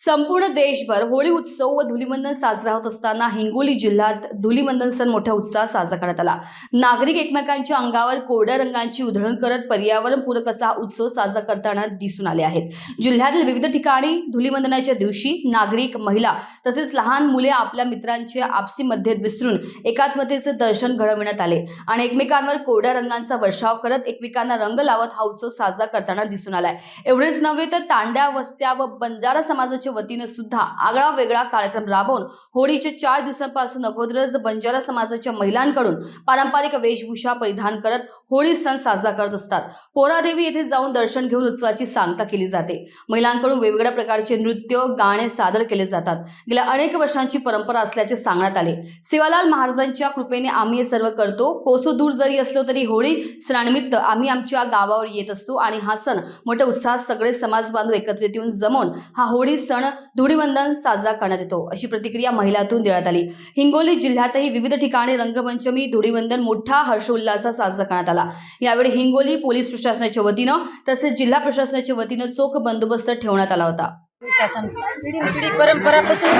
संपूर्ण देशभर होळी उत्सव व धुलीवंदन साजरा होत असताना हिंगोली जिल्ह्यात धुलीवंदन सण मोठ्या उत्साहात साजरा करण्यात आला। नागरिक एकमेकांच्या अंगावर कोरड्या रंगांची उधळण करत पर्यावरणपूरक असा उत्सव साजरा करताना दिसून आले आहेत। जिल्ह्यातील विविध ठिकाणी धुलीवंदनाच्या दिवशी नागरिक, महिला तसेच लहान मुले आपल्या मित्रांच्या आपसी मध्येत विसरून एकात्मतेचे दर्शन घडविण्यात आले आणि एकमेकांवर कोरड्या रंगांचा वर्षाव करत एकमेकांना रंग लावत हा उत्सव साजरा करताना दिसून आलाय। एवढेच नव्हे तर तांड्या, वस्त्या व बंजारा समाजाच्या वतीने सुद्धा आगळा वेगळा कार्यक्रम राबवून होळीच्या 4 दिवसांपासून अगोदरच बंजारा समाजाच्या महिलांकडून पारंपरिक वेशभूषा परिधान करत होळी सण साजरा करत असतात। पोरादेवी येथे जाऊन दर्शन घेऊन उत्सवाची सांगता केली जाते। महिलांकडून वेगवेगळ्या प्रकारचे नृत्य, गाणे सादर केले जातात। गेल्या अनेक वर्षांची परंपरा असल्याचे सांगण्यात आले। सेवालाल महाराजांच्या कृपेने आम्ही हे सर्व करतो। कोसो दूर जरी असलो तरी होळी सणानिमित्त आम्ही आमच्या गावावर येत असतो आणि हा सण मोठ्या उत्साहात सगळे समाज बांधव एकत्रित येऊन जमून हा होळी सण धुळीवंदन साजरा करण्यात येतो, अशी प्रतिक्रिया महिलांतून देण्यात आली। हिंगोली जिल्ह्यातही विविध ठिकाणी रंगपंचमी, धुळीवंदन मोठा हर्षोल्लासात साजरा करण्यात आला। यावेळी हिंगोली पोलीस प्रशासनाच्या वतीनं तसेच जिल्हा प्रशासनाच्या वतीनं चोख बंदोबस्त ठेवण्यात आला होता। पिढी परंपरापासून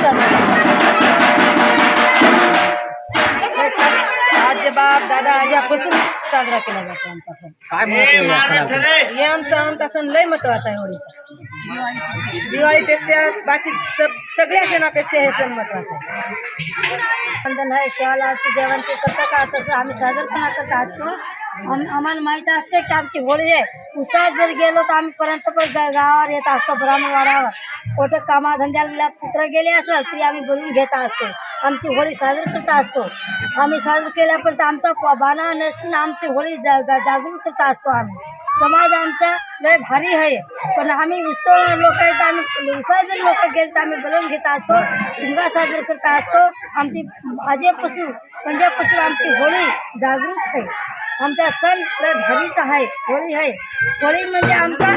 आजी बाप दादा यापासून साजरा केला जातो आमचा सण। काय महत्त्व आहे? हे आमचा सण लय महत्वाचा आहे होळीचा। दिवाळीपेक्षा बाकी सगळ्या सणापेक्षा हे सण महत्वाचा आहे। वंदन आहे, शेवालाची जेवण ते करता का तसं आम्ही साजरपणा करत असतो। आम्हाला माहीत असते की आमची होळी आहे। उसात जर गेलो तर आम्ही पर्यंत गावावर येत असतो, ब्राह्मणवाड्यावर कुठे कामाधंद्याला पुत्र गेले असेल तरी आम्ही बोलून घेत असतो। आमची होळी साजरी करत असतो। आम्ही साजरी केल्यापर्यंत आमचा बाणा नसून आमची होळी जागृत करत असतो। आम्ही समाज आमचा लय भारी आहे, पण आम्ही उस्तोळा लोक आहेत। आम्ही उसात जर लोक गेले तर आम्ही बोलून घेत असतो, शिमगा साजरा करत असतो। आमची आजेपासून पंजाबपासून आमची होळी जागृत आहे। आमचा सण लय भारीचा आहे, होळी आहे। होळी म्हणजे आमचा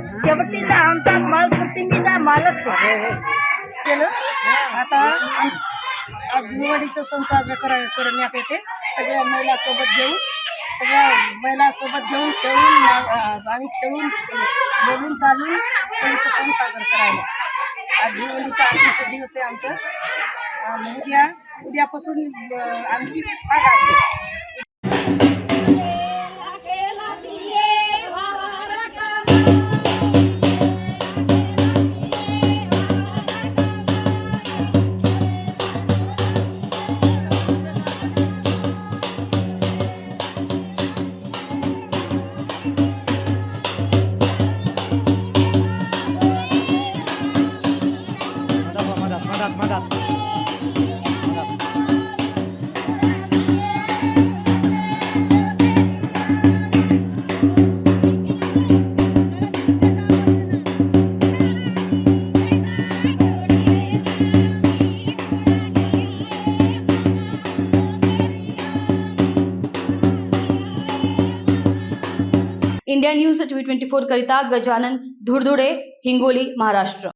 शेवटीचा आमचा मालप्रतिमेचा मालक केलं। आता आज दिवाळीचा सण साजरा करण्यात येते। सगळ्या महिला सोबत घेऊन खेळून आम्ही खेळून बोलून चालून होळीचा सण साजरा करायला। आज दिवाळीचा आजचा दिवस आहे आमचा। उद्यापासून आमची पाग असते। मदत इंडिया न्यूज 24 करिता गजानन धुरधुडे, हिंगोली, महाराष्ट्र।